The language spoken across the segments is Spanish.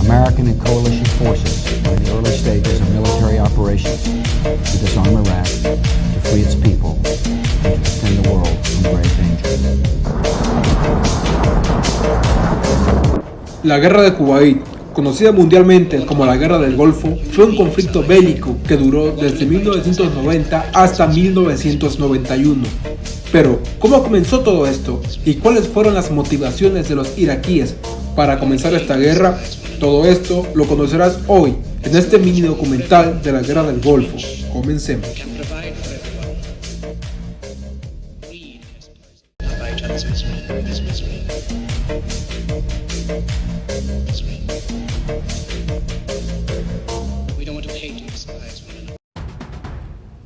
American and coalition forces are in the early stages of military operations to disarm Iraq, to free its people, and to defend the world from grave danger. La Guerra de Kuwait, conocida mundialmente como la Guerra del Golfo, fue un conflicto bélico que duró desde 1990 hasta 1991. Pero, ¿cómo comenzó todo esto? ¿Y cuáles fueron las motivaciones de los iraquíes para comenzar esta guerra? Todo esto lo conocerás hoy en este mini documental de la Guerra del Golfo. Comencemos.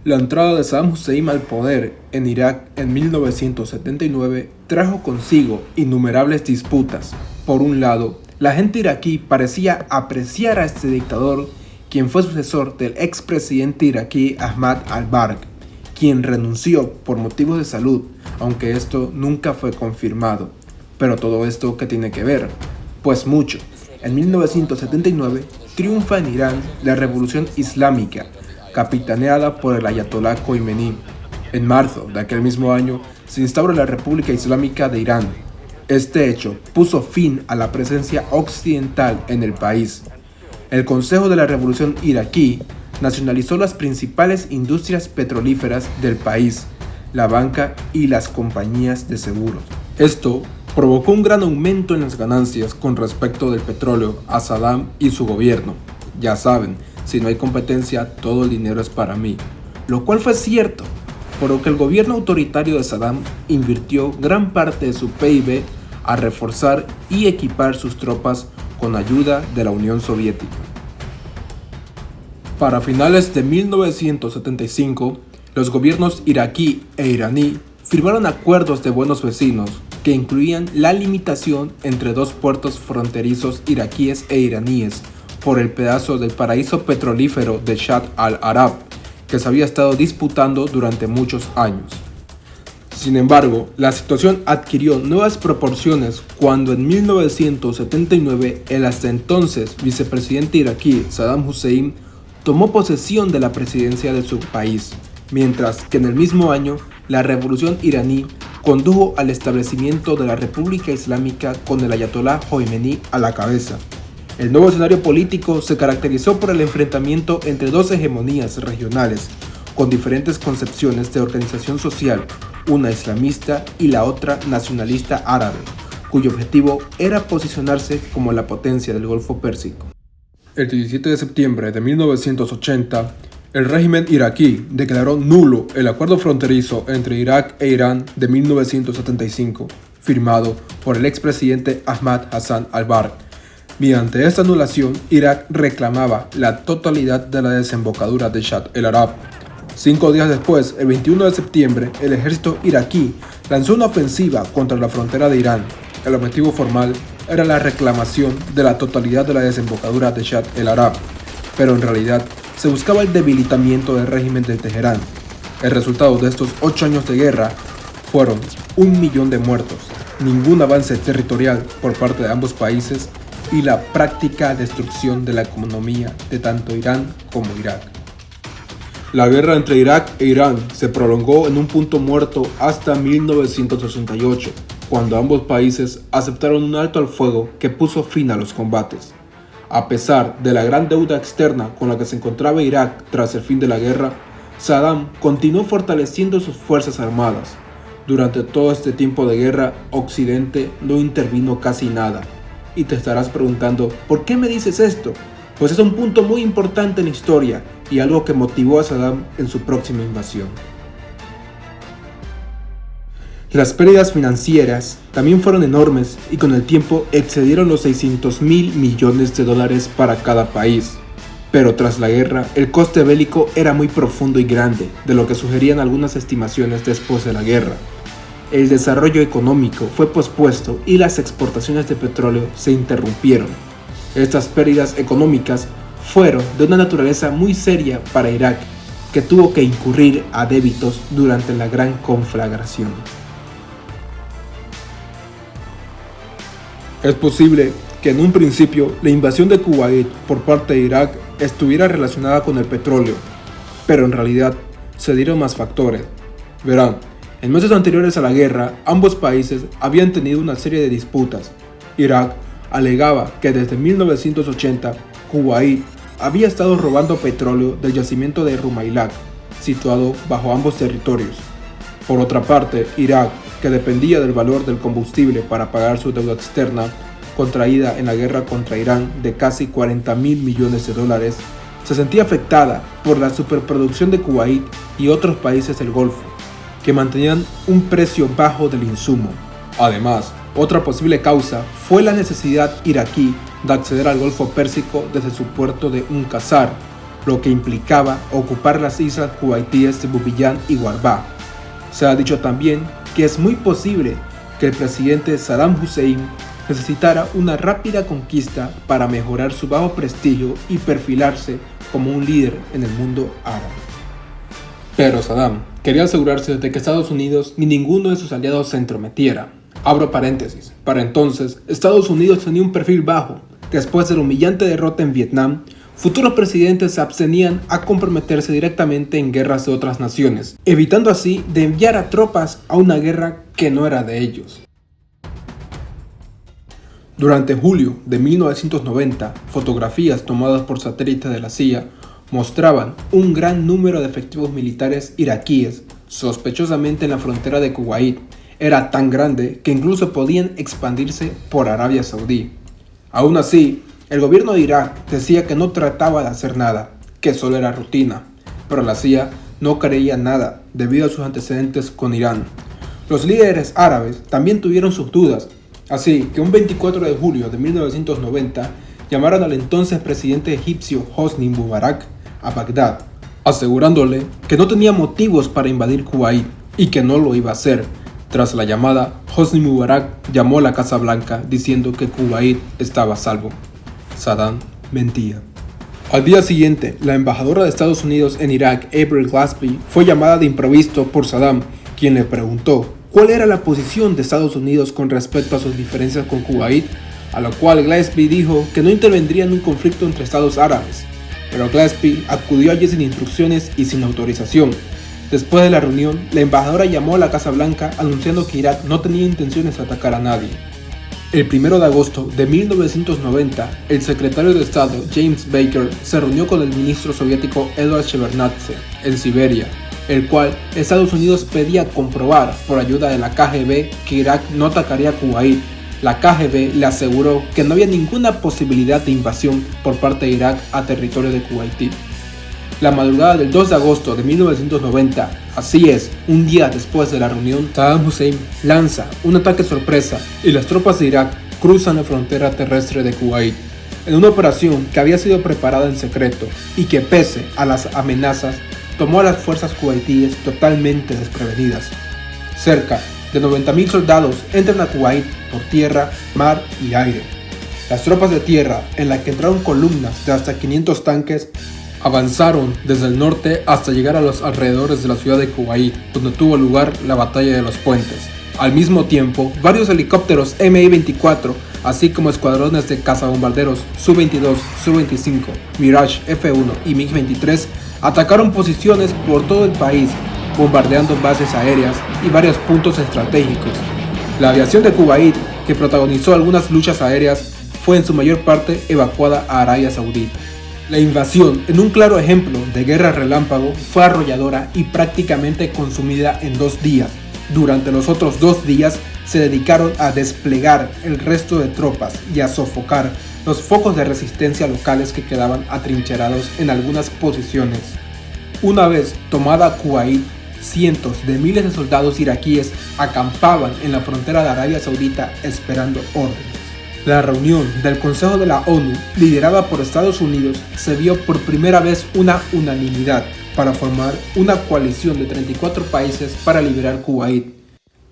La entrada de Saddam Hussein al poder en Irak en 1979 trajo consigo innumerables disputas. Por un lado, la gente iraquí parecía apreciar a este dictador, quien fue sucesor del expresidente iraquí Ahmad al-Barq, quien renunció por motivos de salud, aunque esto nunca fue confirmado. Pero todo esto, ¿qué tiene que ver? Pues mucho. En 1979 triunfa en Irán la Revolución Islámica, capitaneada por el ayatolá Khomeini. En marzo de aquel mismo año se instaura la República Islámica de Irán. Este hecho puso fin a la presencia occidental en el país. El Consejo de la Revolución iraquí nacionalizó las principales industrias petrolíferas del país, la banca y las compañías de seguros. Esto provocó un gran aumento en las ganancias con respecto del petróleo a Saddam y su gobierno. Ya saben, si no hay competencia, todo el dinero es para mí. Lo cual fue cierto, por lo que el gobierno autoritario de Saddam invirtió gran parte de su PIB a reforzar y equipar sus tropas con ayuda de la Unión Soviética. Para finales de 1975, los gobiernos iraquí e iraní firmaron acuerdos de buenos vecinos que incluían la limitación entre dos puertos fronterizos iraquíes e iraníes por el pedazo del paraíso petrolífero de Shatt al-Arab, que se había estado disputando durante muchos años. Sin embargo, la situación adquirió nuevas proporciones cuando en 1979 el hasta entonces vicepresidente iraquí Saddam Hussein tomó posesión de la presidencia de su país, mientras que en el mismo año la revolución iraní condujo al establecimiento de la República Islámica con el ayatolá Khomeini a la cabeza. El nuevo escenario político se caracterizó por el enfrentamiento entre dos hegemonías regionales, con diferentes concepciones de organización social, una islamista y la otra nacionalista árabe, cuyo objetivo era posicionarse como la potencia del Golfo Pérsico. El 17 de septiembre de 1980, el régimen iraquí declaró nulo el acuerdo fronterizo entre Irak e Irán de 1975, firmado por el expresidente Ahmad Hassan al-Barq. Mediante esta anulación, Irak reclamaba la totalidad de la desembocadura de Shatt al-Arab. 5 días después, el 21 de septiembre, el ejército iraquí lanzó una ofensiva contra la frontera de Irán. El objetivo formal era la reclamación de la totalidad de la desembocadura de Shatt al-Arab, pero en realidad se buscaba el debilitamiento del régimen de Teherán. El resultado de estos 8 años de guerra fueron 1 millón de muertos, ningún avance territorial por parte de ambos países y la práctica destrucción de la economía de tanto Irán como Irak. La guerra entre Irak e Irán se prolongó en un punto muerto hasta 1988, cuando ambos países aceptaron un alto al fuego que puso fin a los combates. A pesar de la gran deuda externa con la que se encontraba Irak tras el fin de la guerra, Saddam continuó fortaleciendo sus fuerzas armadas. Durante todo este tiempo de guerra, Occidente no intervino casi nada. Y te estarás preguntando, ¿por qué me dices esto? Pues es un punto muy importante en la historia y algo que motivó a Saddam en su próxima invasión. Las pérdidas financieras también fueron enormes y con el tiempo excedieron los $600.000 millones para cada país. Pero tras la guerra, el coste bélico era muy profundo y grande, de lo que sugerían algunas estimaciones después de la guerra. El desarrollo económico fue pospuesto y las exportaciones de petróleo se interrumpieron. Estas pérdidas económicas fueron de una naturaleza muy seria para Irak, que tuvo que incurrir a débitos durante la gran conflagración. Es posible que que en un principio la invasión de Kuwait por parte de Irak estuviera relacionada con el petróleo, pero en realidad se dieron más factores. Verán, en meses anteriores a la guerra, ambos países habían tenido una serie de disputas. Irak alegaba que desde 1980 Kuwait había estado robando petróleo del yacimiento de Rumailak, situado bajo ambos territorios. Por otra parte, Irak, que dependía del valor del combustible para pagar su deuda externa, contraída en la guerra contra Irán de casi 40.000 millones de dólares, se sentía afectada por la superproducción de Kuwait y otros países del Golfo, que mantenían un precio bajo del insumo. Además, otra posible causa fue la necesidad iraquí de acceder al Golfo Pérsico desde su puerto de Qasr, lo que implicaba ocupar las islas kuwaitíes de Bubiyan y Warba. Se ha dicho también que es muy posible que el presidente Saddam Hussein necesitara una rápida conquista para mejorar su bajo prestigio y perfilarse como un líder en el mundo árabe. Pero Saddam quería asegurarse de que Estados Unidos ni ninguno de sus aliados se entrometiera. Abro paréntesis. Para entonces, Estados Unidos tenía un perfil bajo. Después de la humillante derrota en Vietnam, futuros presidentes se abstenían a comprometerse directamente en guerras de otras naciones, evitando así de enviar a tropas a una guerra que no era de ellos. Durante julio de 1990, fotografías tomadas por satélite de la CIA mostraban un gran número de efectivos militares iraquíes, sospechosamente en la frontera de Kuwait. Era tan grande que incluso podían expandirse por Arabia Saudí. Aún así, el gobierno de Irak decía que no trataba de hacer nada, que solo era rutina, pero la CIA no creía nada debido a sus antecedentes con Irán. Los líderes árabes también tuvieron sus dudas, así que un 24 de julio de 1990 llamaron al entonces presidente egipcio Hosni Mubarak a Bagdad, asegurándole que no tenía motivos para invadir Kuwait y que no lo iba a hacer. Tras la llamada, Hosni Mubarak llamó a la Casa Blanca diciendo que Kuwait estaba a salvo. Saddam mentía. Al día siguiente, la embajadora de Estados Unidos en Irak, April Glaspie, fue llamada de improviso por Saddam, quien le preguntó cuál era la posición de Estados Unidos con respecto a sus diferencias con Kuwait, a lo cual Glaspie dijo que no intervendría en un conflicto entre estados árabes. Pero Glaspie acudió allí sin instrucciones y sin autorización. Después de la reunión, la embajadora llamó a la Casa Blanca anunciando que Irak no tenía intenciones de atacar a nadie. El 1 de agosto de 1990, el secretario de Estado James Baker se reunió con el ministro soviético Eduard Shevardnadze en Siberia, el cual Estados Unidos pedía comprobar por ayuda de la KGB que Irak no atacaría a Kuwait. La KGB le aseguró que no había ninguna posibilidad de invasión por parte de Irak a territorio de Kuwaití. La madrugada del 2 de agosto de 1990, así es, un día después de la reunión, Saddam Hussein lanza un ataque sorpresa y las tropas de Irak cruzan la frontera terrestre de Kuwait, en una operación que había sido preparada en secreto y que, pese a las amenazas, tomó a las fuerzas kuwaitíes totalmente desprevenidas. Cerca de 90.000 soldados entran a Kuwait por tierra, mar y aire. Las tropas de tierra, en las que entraron columnas de hasta 500 tanques, avanzaron desde el norte hasta llegar a los alrededores de la ciudad de Kuwait, donde tuvo lugar la batalla de los puentes. Al mismo tiempo, varios helicópteros Mi-24, así como escuadrones de cazabombarderos Su-22, Su-25, Mirage F-1 y MiG-23 atacaron posiciones por todo el país, bombardeando bases aéreas y varios puntos estratégicos. La aviación de Kuwait, que protagonizó algunas luchas aéreas, fue en su mayor parte evacuada a Arabia Saudí. La invasión, en un claro ejemplo de guerra relámpago, fue arrolladora y prácticamente consumida en 2 días. Durante los otros 2 días se dedicaron a desplegar el resto de tropas y a sofocar los focos de resistencia locales que quedaban atrincherados en algunas posiciones. Una vez tomada Kuwait, cientos de miles de soldados iraquíes acampaban en la frontera de Arabia Saudita esperando órdenes. La reunión del Consejo de la ONU, liderada por Estados Unidos, se vio por primera vez una unanimidad para formar una coalición de 34 países para liberar Kuwait.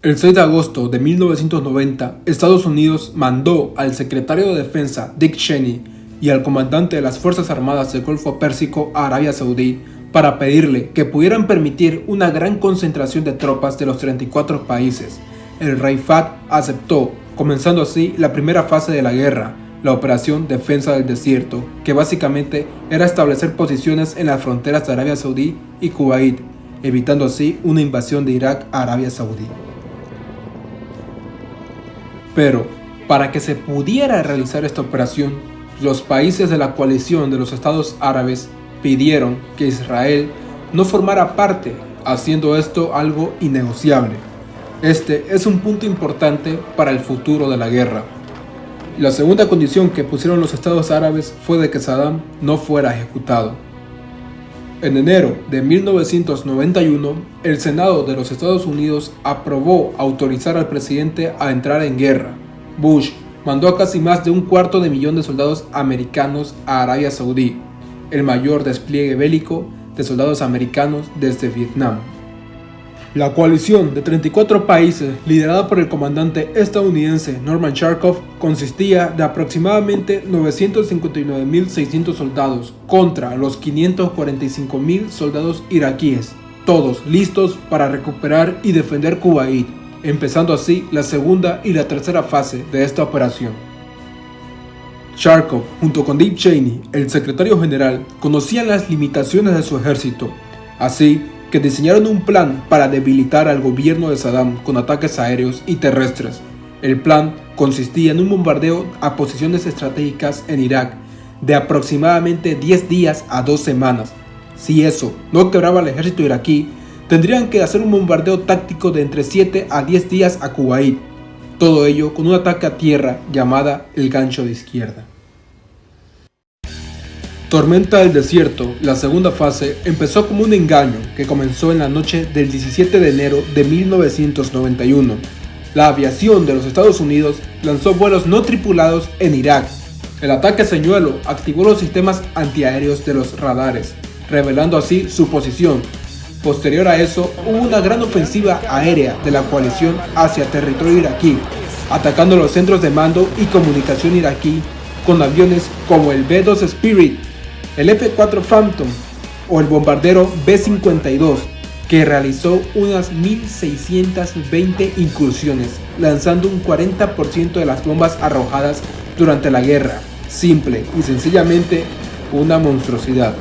El 6 de agosto de 1990, Estados Unidos mandó al secretario de Defensa Dick Cheney y al comandante de las Fuerzas Armadas del Golfo Pérsico a Arabia Saudí para pedirle que pudieran permitir una gran concentración de tropas de los 34 países. El rey Fahd aceptó, comenzando así la primera fase de la guerra. la Operación Defensa del Desierto, que básicamente era establecer posiciones en las fronteras de Arabia Saudí y Kuwait, evitando así una invasión de Irak a Arabia Saudí. Pero, para que se pudiera realizar esta operación, los países de la coalición de los Estados Árabes pidieron que Israel no formara parte, haciendo esto algo innegociable. Este es un punto importante para el futuro de la guerra. La segunda condición que pusieron los Estados Árabes fue de que Saddam no fuera ejecutado. En enero de 1991, el Senado de los Estados Unidos aprobó autorizar al presidente a entrar en guerra. Bush mandó a casi más de 250,000 de soldados americanos a Arabia Saudí, el mayor despliegue bélico de soldados americanos desde Vietnam. La coalición de 34 países, liderada por el comandante estadounidense Norman Charkov, consistía de aproximadamente 959,600 soldados contra los 545,000 soldados iraquíes, todos listos para recuperar y defender Kuwait, empezando así la segunda y la tercera fase de esta operación. Charkov, junto con Dick Cheney, el secretario general, conocían las limitaciones de su ejército, así que diseñaron un plan para debilitar al gobierno de Saddam con ataques aéreos y terrestres. El plan consistía en un bombardeo a posiciones estratégicas en Irak de aproximadamente 10 días a 2 semanas. Si eso no quebraba al ejército iraquí, tendrían que hacer un bombardeo táctico de entre 7 a 10 días a Kuwait. Todo ello con un ataque a tierra llamada el gancho de izquierda. Tormenta del Desierto, la segunda fase, empezó como un engaño que comenzó en la noche del 17 de enero de 1991. La aviación de los Estados Unidos lanzó vuelos no tripulados en Irak. El ataque señuelo activó los sistemas antiaéreos de los radares, revelando así su posición. Posterior a eso, hubo una gran ofensiva aérea de la coalición hacia territorio iraquí, atacando los centros de mando y comunicación iraquí con aviones como el B-2 Spirit, el F-4 Phantom o el bombardero B-52, que realizó unas 1.620 incursiones, lanzando un 40% de las bombas arrojadas durante la guerra. Simple y sencillamente una monstruosidad.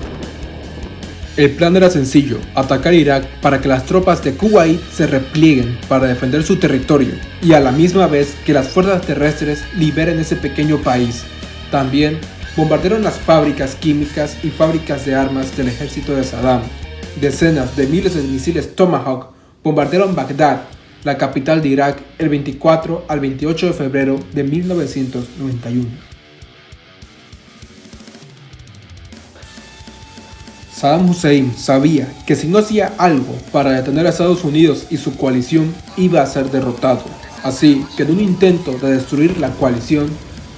El plan era sencillo: atacar Irak para que las tropas de Kuwait se replieguen para defender su territorio y a la misma vez que las fuerzas terrestres liberen ese pequeño país. También bombardearon las fábricas químicas y fábricas de armas del ejército de Saddam. Decenas de miles de misiles Tomahawk bombardearon Bagdad, la capital de Irak, el 24 al 28 de febrero de 1991. Saddam Hussein sabía que si no hacía algo para detener a Estados Unidos y su coalición, iba a ser derrotado. Así que en un intento de destruir la coalición,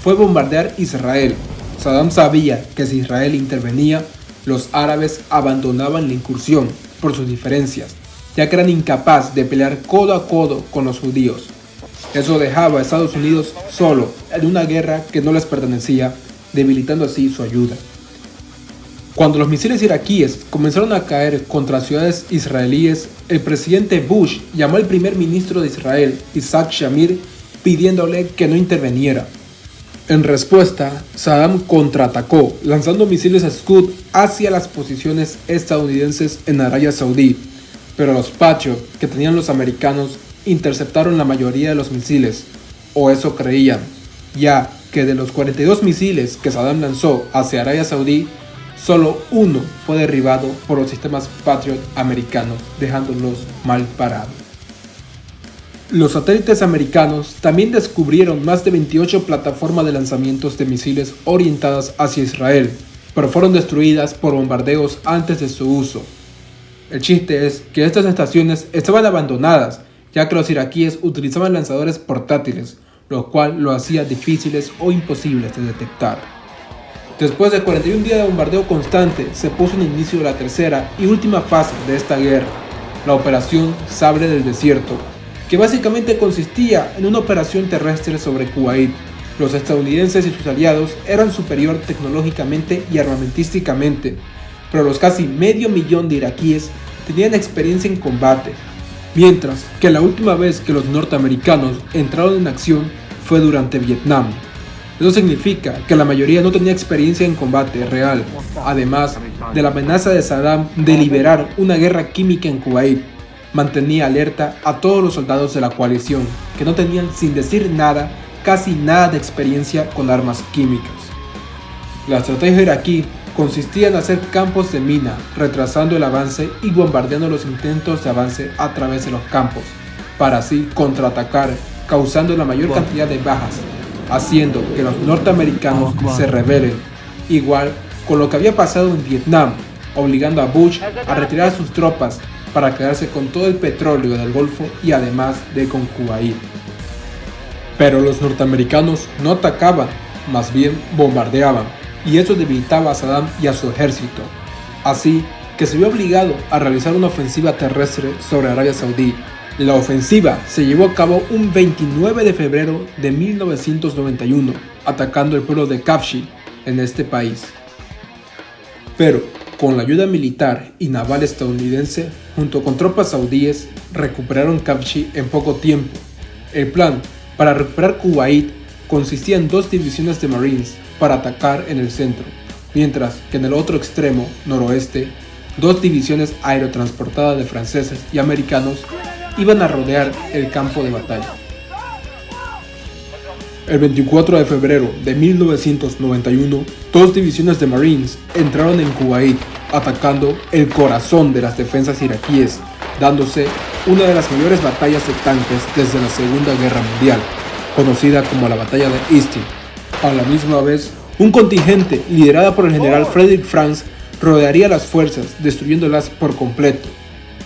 fue bombardear Israel. Saddam sabía que si Israel intervenía, los árabes abandonaban la incursión por sus diferencias, ya que eran incapaces de pelear codo a codo con los judíos. Eso dejaba a Estados Unidos solo en una guerra que no les pertenecía, debilitando así su ayuda. Cuando los misiles iraquíes comenzaron a caer contra ciudades israelíes, el presidente Bush llamó al primer ministro de Israel, Isaac Shamir, pidiéndole que no interviniera. En respuesta, Saddam contraatacó, lanzando misiles Scud hacia las posiciones estadounidenses en Arabia Saudí, pero los Patriot que tenían los americanos interceptaron la mayoría de los misiles, o eso creían, ya que de los 42 misiles que Saddam lanzó hacia Arabia Saudí, solo uno fue derribado por los sistemas Patriot americanos, dejándolos mal parados. Los satélites americanos también descubrieron más de 28 plataformas de lanzamientos de misiles orientadas hacia Israel, pero fueron destruidas por bombardeos antes de su uso. El chiste es que estas estaciones estaban abandonadas, ya que los iraquíes utilizaban lanzadores portátiles, lo cual lo hacía difíciles o imposibles de detectar. Después de 41 días de bombardeo constante, se puso en inicio la tercera y última fase de esta guerra, la Operación Sable del Desierto, que básicamente consistía en una operación terrestre sobre Kuwait. Los estadounidenses y sus aliados eran superior tecnológicamente y armamentísticamente, pero los casi 500,000 de iraquíes tenían experiencia en combate, mientras que la última vez que los norteamericanos entraron en acción fue durante Vietnam. Eso significa que la mayoría no tenía experiencia en combate real, además de la amenaza de Saddam de liberar una guerra química en Kuwait. Mantenía alerta a todos los soldados de la coalición que no tenían, sin decir nada, casi nada de experiencia con armas químicas. La estrategia iraquí consistía en hacer campos de mina, retrasando el avance y bombardeando los intentos de avance a través de los campos, para así contraatacar, causando la mayor cantidad de bajas, haciendo que los norteamericanos se rebelen, igual con lo que había pasado en Vietnam, obligando a Bush a retirar sus tropas para quedarse con todo el petróleo del Golfo y además de con Kuwait. Pero los norteamericanos no atacaban, más bien bombardeaban, y eso debilitaba a Saddam y a su ejército. Así que se vio obligado a realizar una ofensiva terrestre sobre Arabia Saudí. La ofensiva se llevó a cabo un 29 de febrero de 1991, atacando el pueblo de Kafshi en este país. Pero, con la ayuda militar y naval estadounidense, junto con tropas saudíes, recuperaron Kafshi en poco tiempo. El plan para recuperar Kuwait consistía en 2 divisiones de Marines para atacar en el centro, mientras que en el otro extremo, noroeste, 2 divisiones aerotransportadas de franceses y americanos iban a rodear el campo de batalla. El 24 de febrero de 1991, 2 divisiones de Marines entraron en Kuwait, atacando el corazón de las defensas iraquíes, dándose una de las mayores batallas de tanques desde la Segunda Guerra Mundial, conocida como la Batalla de Istin. A la misma vez, un contingente liderado por el general Frederick Franz rodearía las fuerzas, destruyéndolas por completo.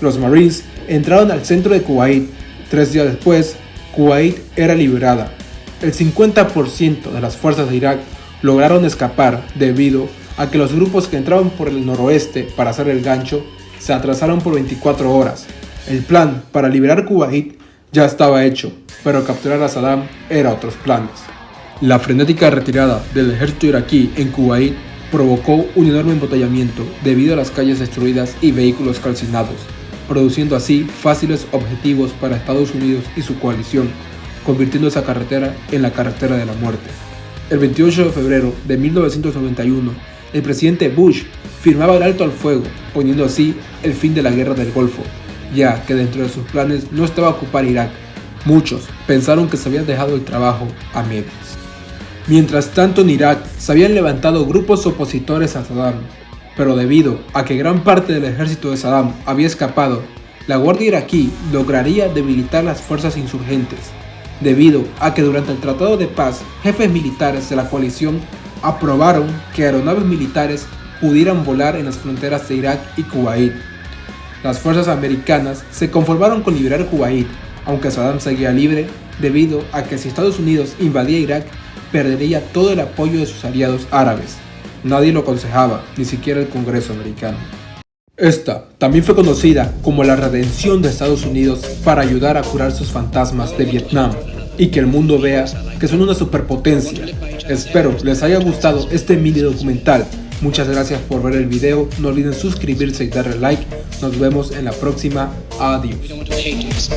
Los Marines entraron al centro de Kuwait. 3 días después, Kuwait era liberada. El 50% de las fuerzas de Irak lograron escapar debido a que los grupos que entraban por el noroeste para hacer el gancho se atrasaron por 24 horas. El plan para liberar Kuwait ya estaba hecho, pero capturar a Saddam era otros planes. La frenética retirada del ejército iraquí en Kuwait provocó un enorme embotellamiento debido a las calles destruidas y vehículos calcinados, produciendo así fáciles objetivos para Estados Unidos y su coalición, convirtiendo esa carretera en la carretera de la muerte. El 28 de febrero de 1991, el presidente Bush firmaba el alto al fuego, poniendo así el fin de la guerra del Golfo, ya que dentro de sus planes no estaba ocupar Irak. Muchos pensaron que se había dejado el trabajo a medias. Mientras tanto, en Irak se habían levantado grupos opositores a Saddam, pero debido a que gran parte del ejército de Saddam había escapado, la guardia iraquí lograría debilitar las fuerzas insurgentes, debido a que durante el Tratado de Paz, jefes militares de la coalición aprobaron que aeronaves militares pudieran volar en las fronteras de Irak y Kuwait. Las fuerzas americanas se conformaron con liberar Kuwait, aunque Saddam seguía libre, debido a que si Estados Unidos invadía Irak, perdería todo el apoyo de sus aliados árabes. Nadie lo aconsejaba, ni siquiera el Congreso americano. Esta también fue conocida como la redención de Estados Unidos para ayudar a curar sus fantasmas de Vietnam y que el mundo vea que son una superpotencia. Espero les haya gustado este mini documental. Muchas gracias por ver el video, no olviden suscribirse y darle like. Nos vemos en la próxima. Adiós.